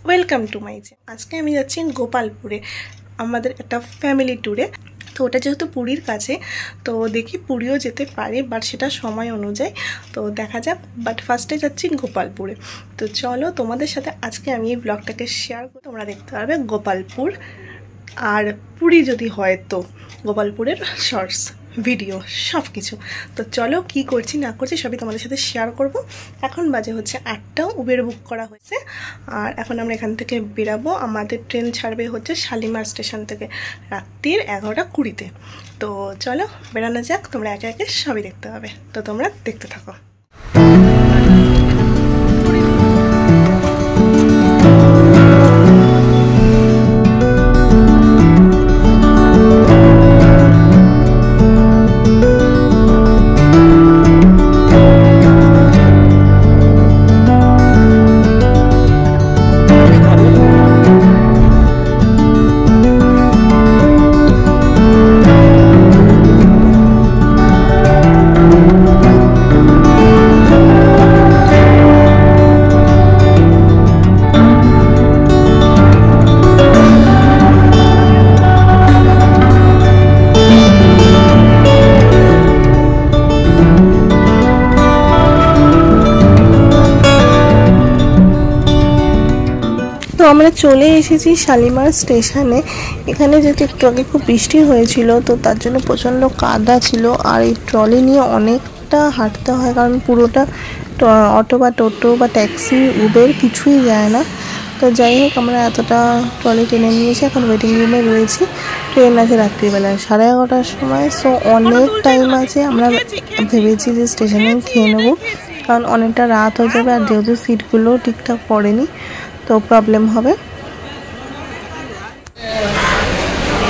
Welcome to my channel. আজকে আমি যাচ্ছি গোপালপুরে আমাদের একটা ফ্যামিলি ট্যুরে। তো ওটা যেহেতু পুরীর কাছে, তো দেখি পুরীও যেতে পারি, বাট সেটা সময় অনুযায়ী, তো দেখা যাক। বাট ফার্স্টে যাচ্ছি গোপালপুরে। তো চলো তোমাদের সাথে আজকে আমি এই ব্লগটাকে শেয়ার করে তোমরা দেখতে পারবে গোপালপুর আর পুরী যদি হয় তো গোপালপুরের শর্টস ভিডিও সব কিছু। তো চলো কি করছি না করছি সবই তোমাদের সাথে শেয়ার করব। এখন বাজে হচ্ছে 8টা, উবের বুক করা হয়েছে আর এখন আমরা এখান থেকে বেরাবো। আমাদের ট্রেন ছাড়বে হচ্ছে শালিমার স্টেশন থেকে রাত্রির 11:20-তে। তো চলো বেরানো যাক, তোমরা একে একে সবই দেখতে হবে, তো তোমরা দেখতে থাকো। তো আমরা চলে এসেছি শালিমার স্টেশনে। এখানে যেহেতু একটু আগে খুব বৃষ্টি হয়েছিল, তো তার জন্য প্রচণ্ড কাদা ছিল আর এই ট্রলি নিয়ে অনেকটা হাঁটতে হয়, কারণ পুরোটা অটো বা টোটো বা ট্যাক্সি উবের কিছুই যায় না। তো যাই হোক, আমরা এতটা ট্রলি টেনে নিয়েছি, এখন ওয়েটিং রুমে রয়েছি। ট্রেন আছে রাত্রিবেলা 11:30টার সময়, সো অনেক টাইম আছে। আমরা ভেবেছি যে স্টেশনে খেয়ে নেবো, কারণ অনেকটা রাত হয়ে যাবে আর যেহেতু সিটগুলোও ঠিকঠাক পড়েনি তো প্রবলেম হবে।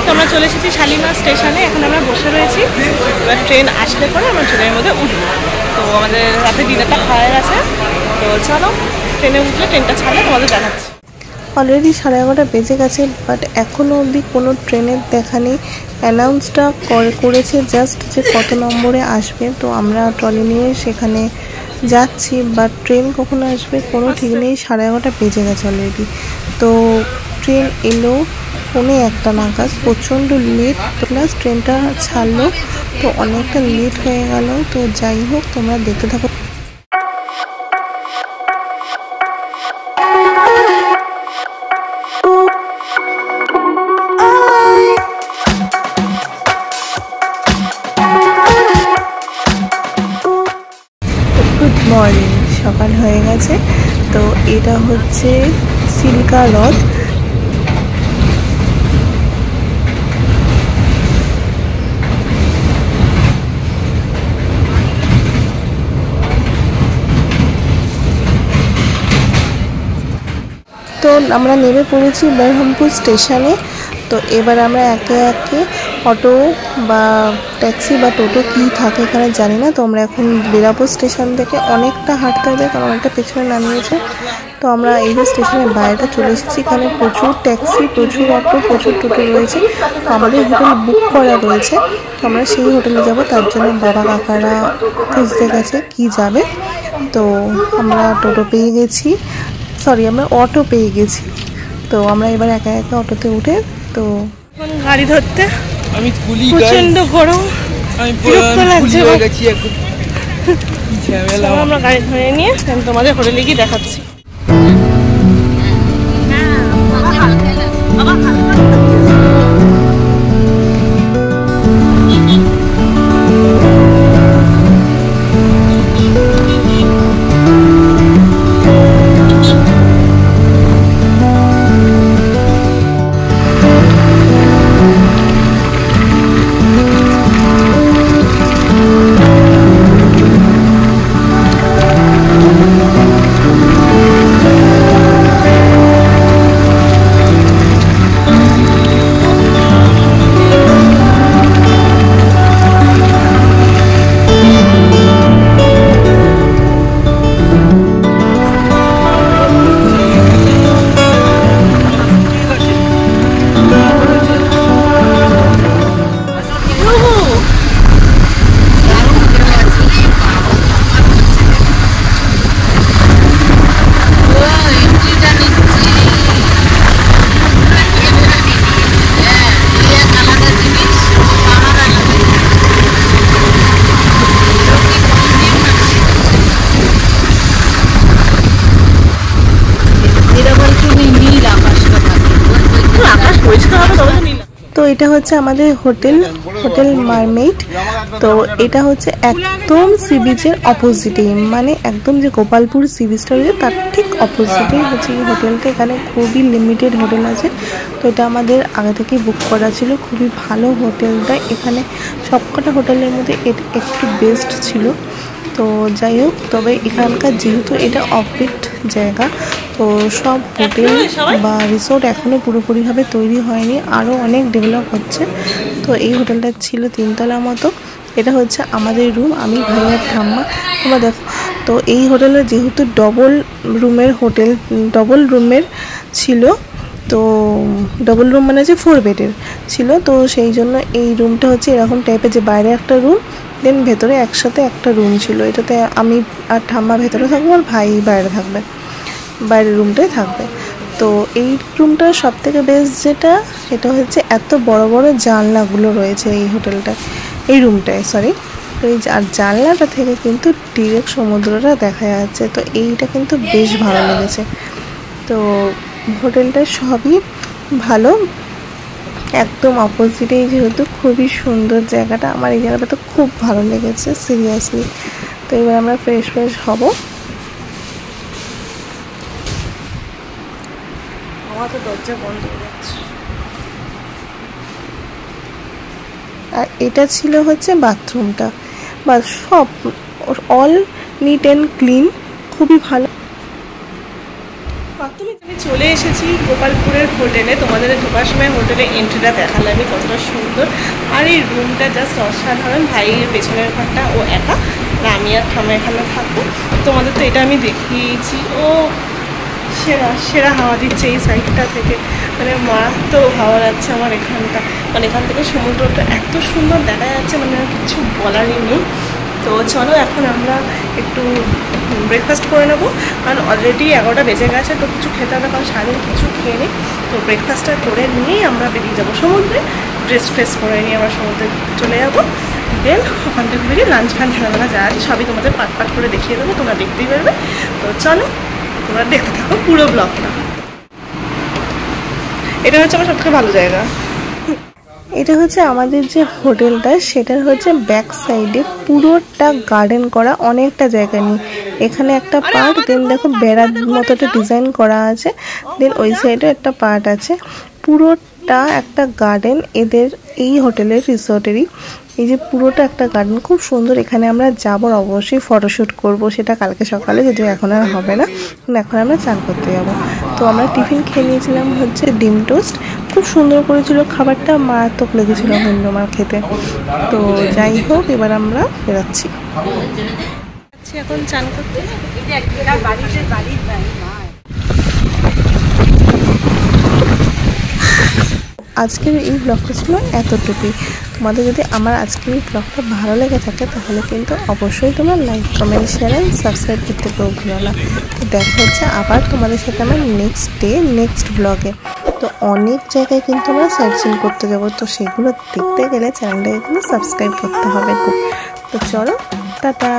তো আমরা চলে এসেছি শালিমার স্টেশনে, এখন আমরা বসে রয়েছি। এবার ট্রেন আসলে পরে আমরা ট্রেনের মধ্যে উঠব। তো আমাদের রাতে ডিনারটা খাওয়া গেছে, তো চলো ট্রেনে উঠলে ট্রেনটা ছাড়লে তোমাদের দেখাচ্ছি। অলরেডি 11:30 বেজে গেছে, বাট এখনও অবধি কোনো ট্রেনের দেখা নেই। অ্যানাউন্সটা করেছে জাস্ট যে কত নম্বরে আসবে, তো আমরা ট্রলি নিয়ে সেখানে যাচ্ছি, বাট ট্রেন কখনো আসবে কোনো ঠিক নেই। 11:30 বেজে গেছে অলরেডি। তো ট্রেন এলো 1:45 নাগাদ, প্রচণ্ড লেট, প্লাস ট্রেনটা ছাড়লো তো অনেকটা লেট হয়ে গেল। তো যাই হোক, তোমরা দেখতে থাকো। গুড মর্নিং, সকাল হয়ে গেছে। তো এটা হচ্ছে চিল্কা হ্রদ। তো আমরা নেমে পড়েছি বেরহামপুর স্টেশনে। তো এবার আমরা একে একে অটো বা ট্যাক্সি বা টোটো কী থাকে এখানে জানি না। তো আমরা এখন বেরাবো স্টেশন থেকে, অনেকটা হাঁটতে হবে কারণ অনেকটা পেছনে নামিয়েছে। তো আমরা এই যে স্টেশনের বাইরেটা চলে এসেছি, এখানে প্রচুর ট্যাক্সি, প্রচুর অটো, প্রচুর টোটো রয়েছে। তো আমাদের হোটেল বুক করা রয়েছে, তো আমরা সেই হোটেলে যাব। তার জন্য বাবা কাকারা খুঁজতে গেছে কি যাবে। তো আমরা টোটো পেয়ে গেছি, আমরা অটো পেয়ে গেছি। তো আমরা এবার একা একা অটোতে উঠে তো গাড়ি ধরতে, আমি প্রচন্ড গরম, বিরক্ত লাগছে। আমরা গাড়ি ধরে নিয়ে তোমাদের হোটেলে গিয়ে দেখাচ্ছি। এটা হচ্ছে আমাদের হোটেল মারমেইড। তো এটা হচ্ছে একদম সি বিচের অপোজিটে, মানে একদম যে গোপালপুর সি বিচটা রয়েছে তার ঠিক অপোজিটেই হচ্ছে এই হোটেলটা। এখানে খুবই লিমিটেড হোটেল আছে, তো এটা আমাদের আগে থেকেই বুক করা ছিল। খুবই ভালো হোটেলটা, এখানে সবকটা হোটেলের মধ্যে একটু বেস্ট ছিল। তো যাই হোক, তবে এখানকার যেহেতু এটা অফবিট জায়গা, তো সব হোটেল বা রিসোর্ট এখনও পুরোপুরিভাবে তৈরি হয়নি, আরও অনেক ডেভেলপ হচ্ছে। তো এই হোটেলটা ছিল 3 তলা মতো। এটা হচ্ছে আমাদের রুম, আমি ভাই আর ঠাম্মা। তোমরা দেখো, তো এই হোটেলে যেহেতু ডবল রুমের ছিল, তো ডবল রুম মানে হচ্ছে 4 বেডের ছিল, তো সেই জন্য এই রুমটা হচ্ছে এরকম টাইপের, যে বাইরে একটা রুম দেন ভেতরে একসাথে একটা রুম ছিল। এটাতে আমি আর ঠাম্মা ভেতরে থাকবো আর ভাই বাইরে থাকবে, বাইরের রুমটাই থাকবে। তো এই রুমটার সব থেকে বেস্ট যেটা, এটা হচ্ছে এত বড় বড় জানলাগুলো রয়েছে এই এই রুমটায়, সরি। তো এই জানলাটা থেকে কিন্তু ডিরেক্ট সমুদ্রটা দেখা যাচ্ছে, তো এইটা কিন্তু বেশ ভালো লেগেছে। তো হোটেলটা সবই ভালো, একদম অপোজিটেই যেহেতু খুবই সুন্দর জায়গাটা। আমার এই জায়গাটা তো খুব ভালো লেগেছে সিরিয়াসলি। তো এবার আমরা ফ্রেশ হব। আমার তো দরজা বন্ধ হয়ে যাচ্ছে। আর এটা ছিল হচ্ছে বাথরুমটা, বা সব অল নিট অ্যান্ড ক্লিন, খুবই ভালো। বাথরুমে আমি চলে এসেছি গোপালপুরের হোটেলে। তোমাদের ঢোকার সময় হোটেলে এন্ট্রিটা দেখালে আমি কতটা সুন্দর, আর এই রুমটা জাস্ট অসাধারণ। ভাইয়ের পেছনের ঘরটা ও একা, আমি আর ঠাম্মা এখানে থাকবো। তোমাদের তো এটা আমি দেখিয়েছি। ও সেরা হাওয়া দিচ্ছে এই সাইডটা থেকে, মানে মারাত্মক হাওয়া যাচ্ছে আমার এখানটা। মানে এখান থেকে সমুদ্রটা এত সুন্দর দেখা যাচ্ছে, মানে আর কিছু বলারই নেই। তো চলো এখন আমরা একটু ব্রেকফাস্ট করে নেবো, কারণ অলরেডি 11টা বেজে গেছে। তো কিছু খেতে হবে, কারণ সারাদিন কিছু খেয়ে নিই। তো ব্রেকফাস্টটা করে নিয়েই আমরা বেরিয়ে যাবো সমুদ্রে। ড্রেস ফ্রেস করে নিয়ে আমরা সমুদ্রে চলে যাবো। দেন ওখান থেকে বেরিয়ে লাঞ্চ ঝামেলা যা আছে সবই তোমাদের পাট করে দেখিয়ে দেবো, তোমরা দেখতেই পারবে। তো চলো তোমরা দেখতে থাকো পুরো ব্লগটা। এটা হচ্ছে আমার সবথেকে ভালো জায়গা। এটা হচ্ছে আমাদের যে হোটেলটা, সেটা হচ্ছে ব্যাক সাইডে পুরোটা গার্ডেন করা, অনেকটা জায়গা নিয়ে। এখানে একটা পার্ট, দেন দেখো বেড়ার মতো একটা ডিজাইন করা আছে, দেন ওই সাইডে একটা পার্ট আছে। পুরোটা একটা গার্ডেন এদের এই হোটেলের রিসোর্টেরই। এই যে পুরোটা একটা গার্ডেন, খুব সুন্দর। এখানে আমরা যাবো, অবশ্যই ফটোশ্যুট করব, সেটা কালকে সকালে, যদিও এখন আর হবে না, এখন আমরা চান করতে যাবো। তো আমরা টিফিন খেয়ে নিয়েছিলাম হচ্ছে ডিম টোস্ট, খুব সুন্দর করেছিল খাবারটা, মারাত্মক লেগেছিল আমার খেতে। তো যাই হোক, এবার আমরা বেরোচ্ছি এখন চান করতে। আজকের এই ব্লগটা ছিল এতটুকুই। তোমাদের যদি আমার আজকের এই ব্লগটা ভালো লেগে থাকে, তাহলে কিন্তু অবশ্যই তোমরা like, comment, share and subscribe করতে ভুলো না। দেখা হচ্ছে আবার তোমাদের সাথে আমার নেক্সট ব্লগে। তো অনেক জায়গায় কিন্তু আমরা সাইট সিন করতে যাবো, তো সেগুলো দেখতে গেলে চ্যানেলটাকে কিন্তু সাবস্ক্রাইব করতে হবে। তো চলো, টাটা।